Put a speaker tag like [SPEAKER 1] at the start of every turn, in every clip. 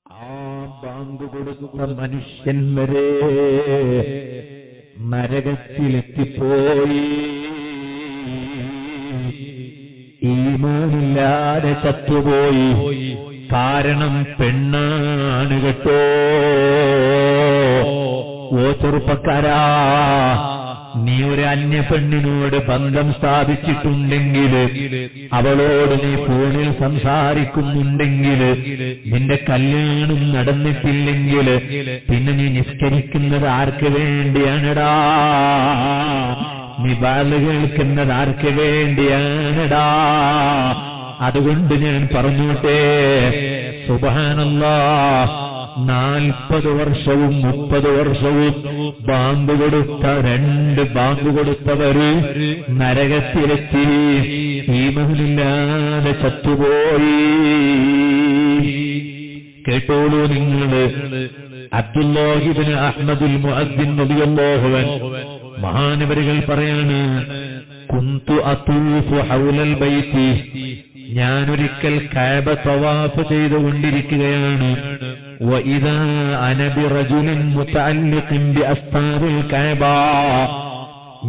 [SPEAKER 1] ആ ബാങ്ക് കൊടുത്ത മനുഷ്യൻ വരെ നരകത്തിലെത്തിപ്പോയി. ഈമാനില്ലാതെ ചത്തുപോയി. കാരണം പെണ്ണാണ് കേട്ടോ. ഓ ചെറുപ്പക്കാരാ, നീ ഒരു അന്യ പെണ്ണിനോട് ബന്ധം സ്ഥാപിച്ചിട്ടുണ്ടെങ്കിൽ, അവളോട് നീ ഫോണിൽ സംസാരിക്കുന്നുണ്ടെങ്കിൽ, നിന്റെ കല്യാണം നടന്നിട്ടില്ലെങ്കിൽ, പിന്നെ നീ നിസ്കരിക്കുന്നത് ആർക്ക് വേണ്ടിയാണടാ? നീ ബാല് കേൾക്കുന്നത് ആർക്ക് വേണ്ടിയാണടാ? അതുകൊണ്ട് ഞാൻ പറഞ്ഞോട്ടെ, സുബ്ഹാനല്ലാഹ്, 40 വർഷവും 30 വർഷവും ബാങ്ക് കൊടുത്ത 2 ബാങ്ക് കൊടുത്തവര് നരകത്തിലെത്തി. ഈമാനില്ലാതെ ചത്തുപോയി. കേട്ടോളൂ നിങ്ങള്, അബ്ദുല്ലാഹി ഇബ്നു അഹ്മദുൽ മുഅദ്ദിൻ റളിയല്ലാഹു അൻഹു മഹാനവരുകൾ പറയാണ്, കുന്തു അതൂഫു ഹൗലൽ ബൈത്തി, ഞാനൊരിക്കൽ കഅബ തവാഫ് ചെയ്തുകൊണ്ടിരിക്കുകയാണ്. വഇദാ അന ബിറജുലിൻ മുതഅല്ലിഖിൻ ബിഅസ്താറിൽ കഅബ,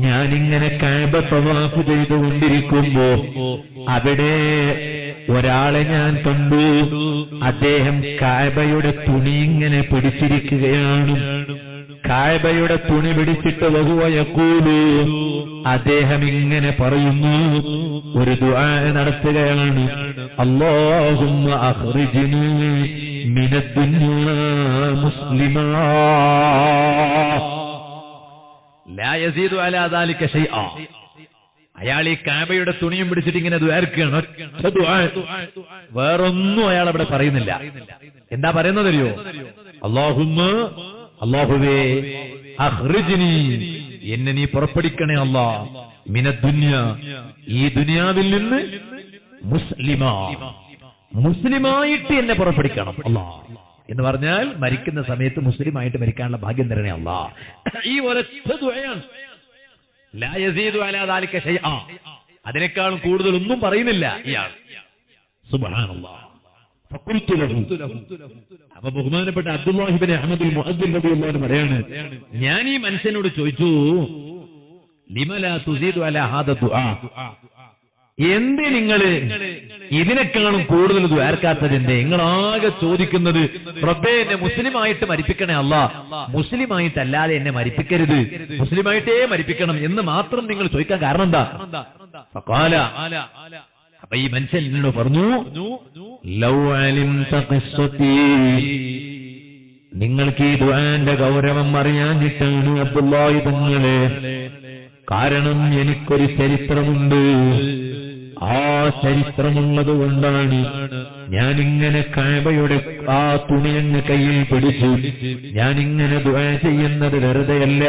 [SPEAKER 1] ഞാനിങ്ങനെ കഅബ തവാഫ് ചെയ്തുകൊണ്ടിരിക്കുമ്പോ അവിടെ ഒരാളെ ഞാൻ കണ്ടു. അദ്ദേഹം കഅബയുടെ തുണി ഇങ്ങനെ പിടിച്ചിരിക്കുകയാണ്. കഅബയുടെ തുണി പിടിച്ചിട്ട് വഹുവ യഖൂലു, അദ്ദേഹം ഇങ്ങനെ പറയുന്നു, ഒരു ദുആ നടത്തുകയാണ്. അല്ലാഹുമ്മ അഖ്റിജ്നി മിനദ്ദുനിയാ മുസ്ലിമാ ലാ യസീദു അലാ ദാലിക ശൈആ. അയാൾ ഈ കഅബയുടെ തുണിയും പിടിച്ചിട്ട് ഇങ്ങനെ ദുആർക്കുകയാണ്. വേറൊന്നും അയാൾ അവിടെ പറയുന്നില്ല. എന്താ പറയുന്നതറിയോ? അല്ലാഹുമ്മ, അല്ലാഹുവേ, അഖ്റിജ്നി, എന്നെ നീ പുറപ്പെടുവിക്കണേ അല്ലാ, മിനദ്ദുനിയാ, ഈ ദുനിയാവിൽ നിന്ന്, മുസ്ലിമാ, മുസ്ലിമായിട്ട് എന്നെ പുറപ്പെടുവിക്കണം അല്ലാ. എന്ന് പറഞ്ഞാൽ മരിക്കുന്ന സമയത്ത് മുസ്ലിമായിട്ട് മരിക്കാനുള്ള ഭാഗ്യം തരണേ അല്ലാ. ഈ ഒരൊറ്റ ദുആയാണ്. ലാ യസീദു അലാ ദാലിക ശൈആ, അതിനേക്കാളും കൂടുതൽ ഒന്നും പറയുന്നില്ല ഇയാൾ. സുബ്ഹാനല്ലാഹ്. ഫഖുൽതു ലഹു, അപ്പൊ ബഹുമാനപ്പെട്ട അബ്ദുല്ലാഹി ഇബ്നു അഹ്മദുൽ മുഅദ്ദിൻ റളിയല്ലാഹു അൻഹു പറയാണ്, ഞാൻ ഈ മനുഷ്യനോട് ചോദിച്ചു, ലിമ ലാ തുസീദു അലാ ഹാദ ദുആ, എന്തേ നിങ്ങൾ ഇതിനേക്കാളും കൂടുതൽ ദ്വാർക്കാത്തത്? എന്തേ നിങ്ങളാകെ ചോദിക്കുന്നത്, റബ്ബേ എന്നെ മുസ്ലിമായിട്ട് മരിപ്പിക്കണേ അല്ലാ, മുസ്ലിമായിട്ടല്ലാതെ എന്നെ മരിപ്പിക്കരുത്, മുസ്ലിമായിട്ടേ മരിപ്പിക്കണം എന്ന് മാത്രം നിങ്ങൾ ചോദിക്കാൻ കാരണം എന്താ? ഫഖാല, അപ്പൊ ഈ മനുഷ്യൻ എന്നോട് പറഞ്ഞു, ലൗ അലിംത ഖിസ്സതി, നിങ്ങൾക്ക് ഈ ദുആന്റെ ഗൗരവം അറിയാഞ്ഞിട്ടാണ് അബ്ദുല്ലാഹി തങ്ങളെ. കാരണം എനിക്കൊരു ചരിത്രമുണ്ട്. ആ ചരിത്രമുള്ളത് കൊണ്ടാണ് ഞാനിങ്ങനെ കഅബയുടെ ആ തുണിയങ്ങ് കയ്യിൽ പിടിച്ചു ഞാനിങ്ങനെ ദുആ ചെയ്യുന്നത്. വെറുതെയല്ല,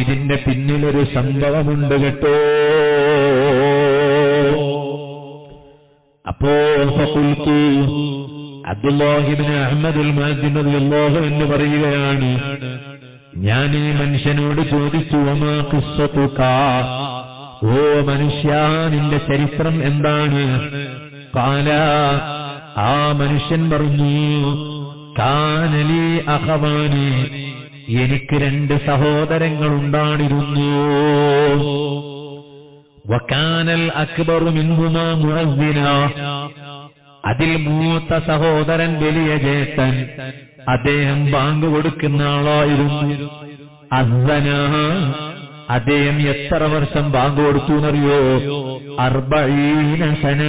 [SPEAKER 1] ഇതിന്റെ പിന്നിലൊരു സംഭവമുണ്ട് കേട്ടോ. അപ്പോ ഫഖുൽതു, അബ്ദുല്ലാഹി ഇബ്നു അഹ്മദുൽ മുഅദ്ദിൻ റളിയല്ലാഹു അൻഹു പറയുകയാണ്, ഞാൻ ഈ മനുഷ്യനോട് ചോദിച്ചു, വമാ ഖിസ്സതുക, ഓ മനുഷ്യ, നിന്റെ ചരിത്രം എന്താണ്? ഖാല, ആ മനുഷ്യൻ പറഞ്ഞു, കാനലി അഖവാനി, എനിക്ക് 2 സഹോദരങ്ങൾ ഉണ്ടായിരുന്നു. വകാനൽ അക്ബറു മിൻഹുമാ മുഅദ്ദിന, അതിൽ മൂത്ത സഹോദരൻ, വലിയ ജ്യേഷ്ഠൻ, അദ്ദേഹം ബാങ്ക് കൊടുക്കുന്ന ആളായിരുന്നു. അസ്സന, അദ്ദേഹം എത്ര വർഷം ബാങ്ക് കൊടുത്തു എന്നറിയോ? 40 സന,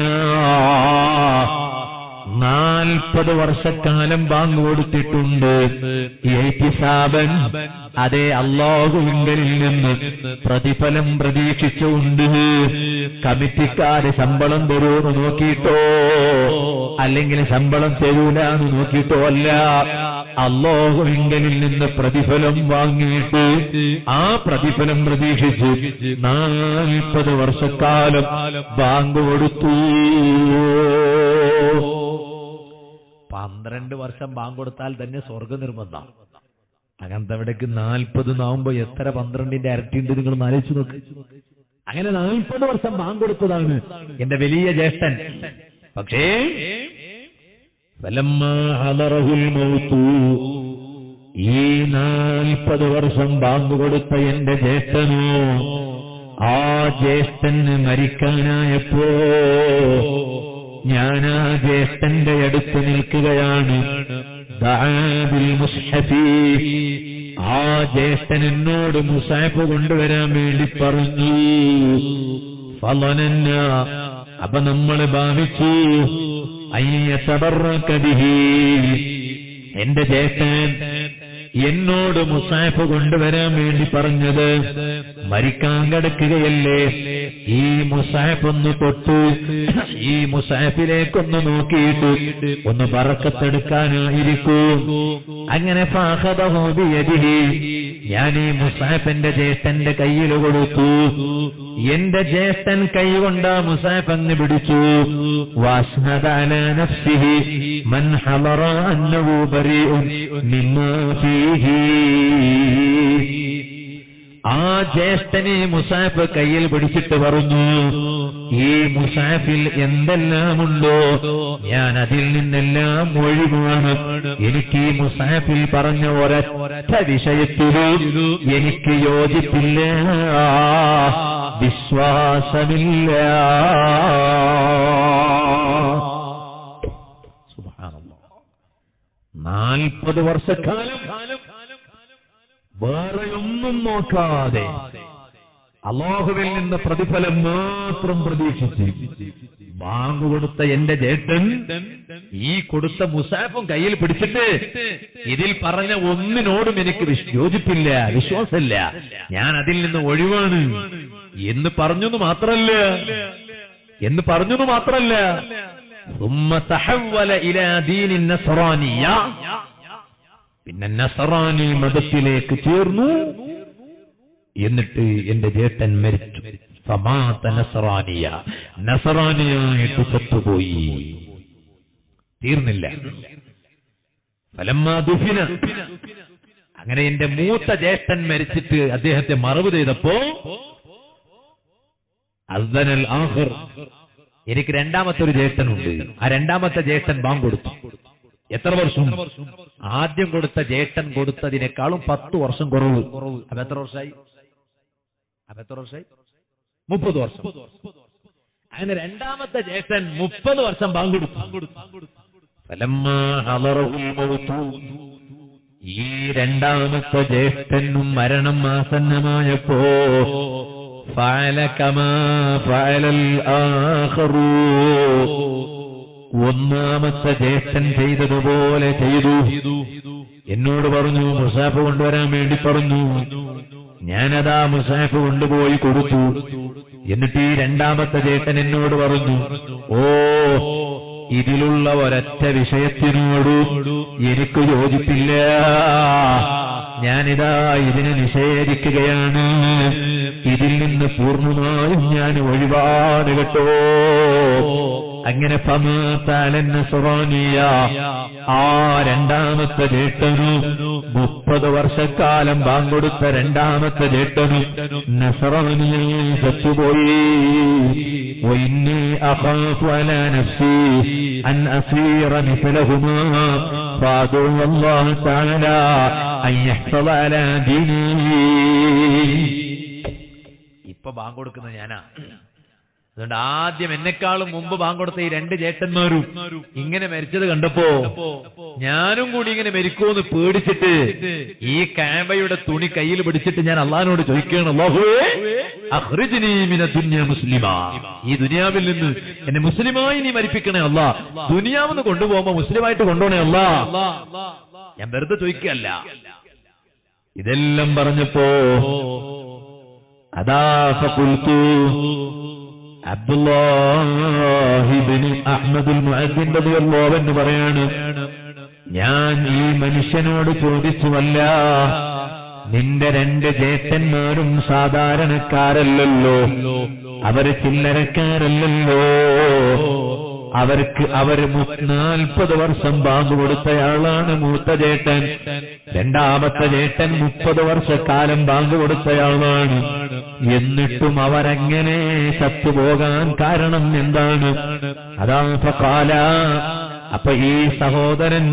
[SPEAKER 1] 40 വർഷക്കാലം ബാങ്ക് കൊടുത്തിട്ടുണ്ട്. ഇഹ്തിസാബൻ, അതേ അല്ലാഹുവിങ്കലിൽ നിന്ന് പ്രതിഫലം പ്രതീക്ഷിച്ചുകൊണ്ട്. കമ്മിറ്റിക്കാര് ശമ്പളം തരുമെന്ന് നോക്കിയിട്ടോ, അല്ലെങ്കിൽ ശമ്പളം തരൂല എന്ന് നോക്കിയിട്ടോ അല്ല, അല്ലാഹുവിങ്കലിൽ നിന്ന് പ്രതിഫലം വാങ്ങിയിട്ട് ആ പ്രതിഫലം പ്രതീക്ഷിച്ച് 40 വർഷക്കാലം ബാങ്ക് കൊടുത്തു. 12 വർഷം ബാങ്ക് കൊടുത്താൽ തന്നെ സ്വർഗനിർബന്ധം. അങ്ങനത്തെ അവിടേക്ക് 40 നാവുമ്പോ എത്ര 12ന്റെ ഇരട്ടിയുണ്ട് നിങ്ങൾ ആലോചിച്ചു നോക്ക്. അങ്ങനെ 40 വർഷം ബാങ്ക് കൊടുത്തതാണ് എന്റെ വലിയ ജ്യേഷ്ഠൻ. പക്ഷേ ഫലമ്മാ ഹദറഹുൽ മൗതു, ഈ 40 വർഷം ബാങ്ക് കൊടുത്ത എന്റെ ജ്യേഷ്ഠനോ, ആ ജ്യേഷ്ഠന് മരിക്കാനായപ്പോ ഞാൻ ആ ജ്യേഷ്ഠന്റെ അടുത്ത് നിൽക്കുകയാണ്. ദഅബിൽ മുസ്ഹഫി, ആ ജ്യേഷ്ഠൻ എന്നോട് മുസാഫ് കൊണ്ടുവരാൻ വേണ്ടി പറഞ്ഞു. ഫളനന്ന, അപ്പൊ നമ്മൾ ഭാവിച്ചു അയ്യതബറക ബിഹി, എന്റെ ജ്യേഷ്ഠൻ എന്നോട് മുസാഫ് കൊണ്ടുവരാൻ വേണ്ടി പറഞ്ഞത് മരിക്കാൻ കിടക്കുകയല്ലേ, ഈ മുസാഫ് ഒന്ന് തൊട്ട് ഈ മുസാഫിലേക്കൊന്ന് നോക്കിയിട്ട് ഒന്ന് ബറക്കത്തെടുക്കാനായിരിക്കും. അങ്ങനെ ഫഅഖദഹു ബിയദിഹി, ഞാൻ ഈ മുസാഫ് എന്റെ ജ്യേഷ്ഠന്റെ കയ്യിൽ കൊടുത്തു. എന്റെ ജ്യേഷ്ഠൻ കൈകൊണ്ട് ആ മുസാഫ് അങ്ങ് പിടിച്ചു. വഅസ്നദ അലാ നഫ്സിഹി മൻ ഹളറ അന്നഹു ബരീഉൻ മിമ്മാ ഫീഹി, ആ ജ്യേഷ്ഠനെ മുസാഫ് കയ്യിൽ പിടിച്ചിട്ട് പറഞ്ഞു, ഈ മുസാഫിൽ എന്തെല്ലാമുണ്ടോ ഞാൻ അതിൽ നിന്നെല്ലാം ഒഴിവാണ്. എനിക്ക് ഈ മുസാഫിൽ പറഞ്ഞ ഒരൊറ്റ വിഷയത്തിലും എനിക്ക് യോജിപ്പില്ല, വിശ്വാസമില്ല. സുബ്ഹാനല്ലാഹ്, 40 വർഷക്കാലം വേറെയൊന്നും നോക്കാതെ അല്ലാഹുവിൽ നിന്ന് പ്രതിഫലം മാത്രം പ്രതീക്ഷിച്ച് ബാങ്ക് കൊടുത്ത എന്റെ ജ്യേഷ്ഠൻ ഈ കൊടുത്ത മുസാഫും കയ്യിൽ പിടിച്ചിട്ട് ഇതിൽ പറഞ്ഞ ഒന്നിനോടും എനിക്ക് യോജിപ്പില്ല, വിശ്വാസമില്ല, ഞാൻ അതിൽ നിന്ന് ഒഴിവാണ് എന്ന് പറഞ്ഞെന്ന് മാത്രല്ല ثم تحول إلى دين النصرانية, പിന്നെ നസറാനി മതത്തിലേക്ക് ചേർന്നു. എന്നിട്ട് എന്റെ ജ്യേഷ്ഠൻ മരിച്ചു. ഫമാത നസറാനിയ, നസറാനിയായിട്ട് ചത്തുപോയി. തീർന്നില്ല. ഫലമ്മാ ദുഫിന, അങ്ങനെ എന്റെ മൂത്ത ജ്യേഷ്ഠൻ മരിച്ചിട്ട് അദ്ദേഹത്തെ മറവ് ചെയ്തപ്പോ അസ്ദനൽ ആഖിർ, എനിക്ക് രണ്ടാമത്തെ ഒരു ജ്യേഷ്ഠനുണ്ട്. ആ രണ്ടാമത്തെ ജ്യേഷ്ഠൻ ബാങ്ക് കൊടുത്തു. എത്ര വർഷം? ആദ്യം കൊടുത്ത ജ്യേഷ്ഠൻ കൊടുത്തതിനേക്കാളും 10 വർഷം കുറവ്. അപ്പൊ എത്ര വർഷമായി? 30 വർഷം. അങ്ങനെ രണ്ടാമത്തെ ജ്യേഷ്ഠൻ 30 വർഷം ബാങ്ക് കൊടുത്തു. ഫലമ്മാ ഹളറഹുൽ മൗതു, ഈ രണ്ടാമത്തെ ജ്യേഷ്ഠനും മരണം ആസന്നമായപ്പോ ഫഅല കമാ ഫഅലൽ ആഖറു, ഒന്നാമത്തെ ജ്യേഷ്ഠൻ ചെയ്തതുപോലെ ചെയ്തു. എന്നോട് പറഞ്ഞു മുസാഫ് കൊണ്ടുവരാൻ വേണ്ടി പറഞ്ഞു. ഞാനതാ മുസാഫ് കൊണ്ടുപോയി കൊടുത്തു. എന്നിട്ട് ഈ രണ്ടാമത്തെ ജ്യേഷ്ഠൻ എന്നോട് പറഞ്ഞു, ഓ, ഇതിലുള്ള ഒരൊറ്റ വിഷയത്തിനോട് എനിക്ക് യോജിപ്പില്ല, ഞാനിതാ ഇതിനെ നിഷേധിക്കുകയാണ്, ഇതിൽ നിന്ന് പൂർണ്ണമായും ഞാൻ ഒഴിവാണ് കേട്ടോ. അങ്ങനെ ആ രണ്ടാമത്തെ ജ്യേഷ്ഠനു 30 വർഷക്കാലം ബാങ്ക് കൊടുത്ത രണ്ടാമത്തെ ജ്യേഷ്ഠനു നസറാനിയായി ചത്തുപോയി. وإني أخاف على نفسي أن أصير مثلهما فأدعو الله تعالى أن يحفظ على ديني. ഇപ്പൊ ബാങ്ക് കൊടുക്കുന്നത് ഞാനാ. അതുകൊണ്ട് ആദ്യം എന്നെക്കാളും മുമ്പ് ബാങ്ക് കൊടുത്ത ഈ 2 ജ്യേഷ്ഠന്മാരും ഇങ്ങനെ മരിച്ചത് കണ്ടപ്പോ ഞാനും കൂടി ഇങ്ങനെ മരിക്കുമെന്ന് പേടിച്ചിട്ട് ഈ കാബയുടെ തുണി കയ്യിൽ പിടിച്ചിട്ട് ഞാൻ അള്ളാഹിനോട് ചോദിക്കുകയാണ്, അല്ലാഹുവേ അഖ്റിജ്നി മിന ദുനിയ മുസ്ലിമാ, ഈ ദുനിയാവിൽ നിന്ന് എന്നെ മുസ്ലിമായി നീ മരിപ്പിക്കണേ അല്ലാ, ദുനിയാവെന്ന് കൊണ്ടുപോകുമ്പോ മുസ്ലിമായിട്ട് കൊണ്ടുപോണേ അല്ലാ. ഞാൻ വെറുതെ ചോദിക്കുകയല്ല. ഇതെല്ലാം പറഞ്ഞപ്പോ അതാ ഫഖുൽതു, അബ്ദുല്ലാഹി ഇബ്നു അഹ്മദുൽ മുഅദ്ദിൻ റളിയല്ലാഹു അൻഹു പറയാണ്, ഞാൻ ഈ മനുഷ്യനോട് ചോദിച്ചുവല്ല, നിന്റെ 2 ജ്യേഷ്ഠന്മാരും സാധാരണക്കാരല്ലല്ലോ, അവര് ചില്ലറക്കാരല്ലല്ലോ, അവർ 40 വർഷം ബാങ്ക് കൊടുത്തയാളാണ് മൂത്ത ജ്യേഷ്ഠൻ. രണ്ടാമത്തെ ജ്യേഷ്ഠൻ 30 വർഷക്കാലം ബാങ്ക് കൊടുത്തയാളാണ്. എന്നിട്ടും അവരങ്ങനെ ചത്തുപോകാൻ കാരണം എന്താണ്? അതാ ഫഖാല, അപ്പൊ ഈ സഹോദരൻ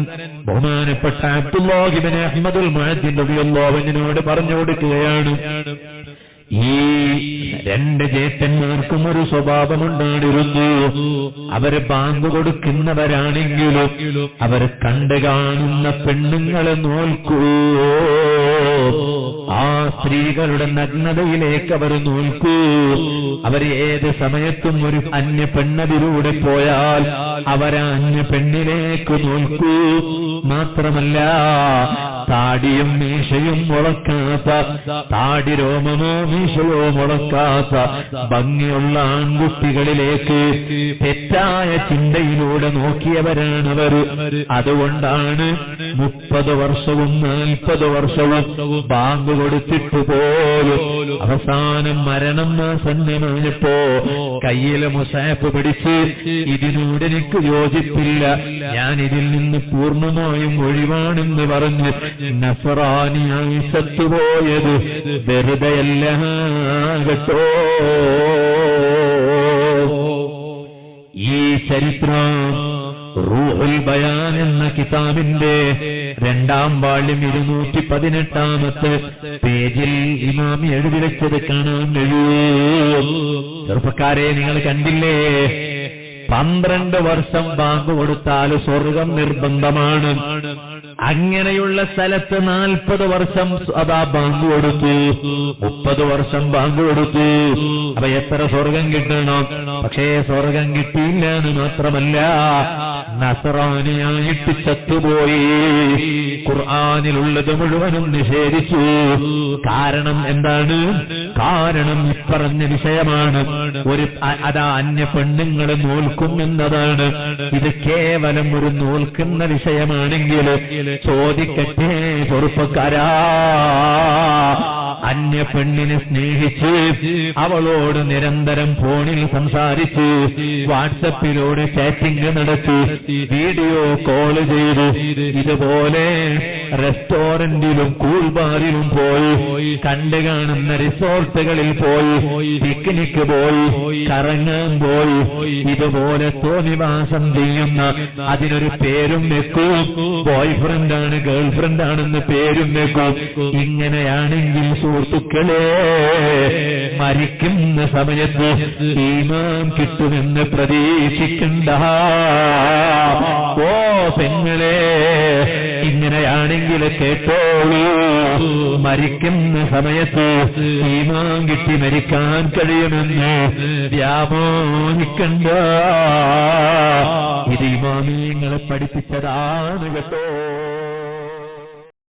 [SPEAKER 1] ബഹുമാനപ്പെട്ട അബ്ദുല്ലാഹി ഇബ്നു അഹ്മദുൽ മുഅദ്ദിൻ റളിയല്ലാഹു അൻഹുവിനോട് പറഞ്ഞു കൊടുക്കുകയാണ്, ഈ രണ്ട് ജ്യേഷ്ഠന്മാർക്കും ഒരു സ്വഭാവമുണ്ടായിരുന്നു. അവര് ബാങ്ക് കൊടുക്കുന്നവരാണെങ്കിലും അവർ കണ്ടു കാണുന്ന പെണ്ണുങ്ങളെ നോക്കൂ, ആ സ്ത്രീകളുടെ നഗ്നതയിലേക്ക് അവർ നോക്കൂ. അവർ ഏത് സമയത്തും ഒരു അന്യ പെണ്ണതിലൂടെ പോയാൽ അവരാ അന്യ പെണ്ണിലേക്ക് നോക്കൂ. മാത്രമല്ല, താടിയും മീശയും മുളക്കാത്ത, താടി രോമമോ മീശയോ മുളക്കാത്ത ഭംഗിയുള്ള ആൺകുട്ടികളിലേക്ക് തെറ്റായ ചിന്തയിലൂടെ നോക്കിയവരാണവർ. അതുകൊണ്ടാണ് 30 വർഷവും 40 വർഷവും ബാങ്ക് കൊടുത്തിട്ട് പോലും അവസാനം മരണം ആസന്നമായപ്പോ കയ്യിലെ മുസാഫ് പിടിച്ച് ഇതിനോട് എനിക്ക് യോജിപ്പില്ല, ഞാൻ ഇതിൽ നിന്ന് പൂർണ്ണമായും ഒഴിവാണെന്ന് പറഞ്ഞ് നസ്രാനിയായി സത്തുപോയത് വെറുതെയല്ല കേട്ടോ. ഈ ചരിത്രം റൂഹുൽ ബയാൻ എന്ന കിതാബിന്റെ 2ാം വാള്യം 218 പേജിൽ ഇമാം എഴുതി വെച്ചത് കാണാൻ കഴിയും. ചെറുപ്പക്കാരെ, നിങ്ങൾ കണ്ടില്ലേ, 12 വർഷം ബാങ്ക് കൊടുത്താൽ സ്വർഗം നിർബന്ധമാണ്. അങ്ങനെയുള്ള സ്ഥലത്ത് 40 വർഷം അതാ ബാങ്ക് കൊടുത്തു, 30 വർഷം ബാങ്ക് കൊടുത്തു. അപ്പൊ എത്ര സ്വർഗം കിട്ടണം? പക്ഷേ സ്വർഗം കിട്ടിയില്ല എന്ന് മാത്രമല്ല, നസ്രാനിയായിട്ട് ചത്തുപോയി. ഖുർആനിലുള്ളത് മുഴുവനും നിഷേധിച്ചു. കാരണം എന്താണ്? കാരണം ഇപ്പറഞ്ഞ വിഷയമാണ്. അതാ അന്യ പെണ്ണുങ്ങളെ നോൽക്കും എന്നതാണ്. ഇത് കേവലം ഒരു നോൽക്കുന്ന വിഷയമാണെങ്കിൽ ചോദിക്കട്ടെ ചെറുപ്പക്കാരാ, അന്യ പെണ്ണിനെ സ്നേഹിച്ച് അവളോട് നിരന്തരം ഫോണിൽ സംസാരിച്ച് വാട്സപ്പിലൂടെ ചാറ്റിംഗ് നടത്തി വീഡിയോ കോള് ചെയ്ത് ഇതുപോലെ റെസ്റ്റോറന്റിലും കൂൾബാറിലും പോയി കണ്ടു കാണുന്ന റിസോർട്ടുകളിൽ പോയി പിക്നിക്ക് പോയി കറങ്ങാൻ പോയി ഇതുപോലെ തോന്നിവാസം ചെയ്യുന്ന, അതിനൊരു പേരും വെക്കൂ, ബോയ് ഫ്രണ്ടാണ് ഗേൾ ഫ്രണ്ടാണെന്ന് പേരും വെക്കൂ. ഇങ്ങനെയാണെങ്കിൽ സുഹൃത്തുക്കളെ, മരിക്കുന്ന സമയത്ത് ഈമാൻ കിട്ടുമെന്ന് പ്രതീക്ഷിക്കണ്ട. ഓ പെങ്ങളെ, ഇങ്ങനെയാണെങ്കിൽ കേട്ടോളൂ, മരിക്കുന്ന സമയത്ത് ഈമാൻ കിട്ടി മരിക്കാൻ കഴിയുമെന്ന് വ്യാമോഹിക്കണ്ട. ഇത് ഇമാമിയങ്ങളെ പഠിപ്പിച്ചതാണ് കേട്ടോ.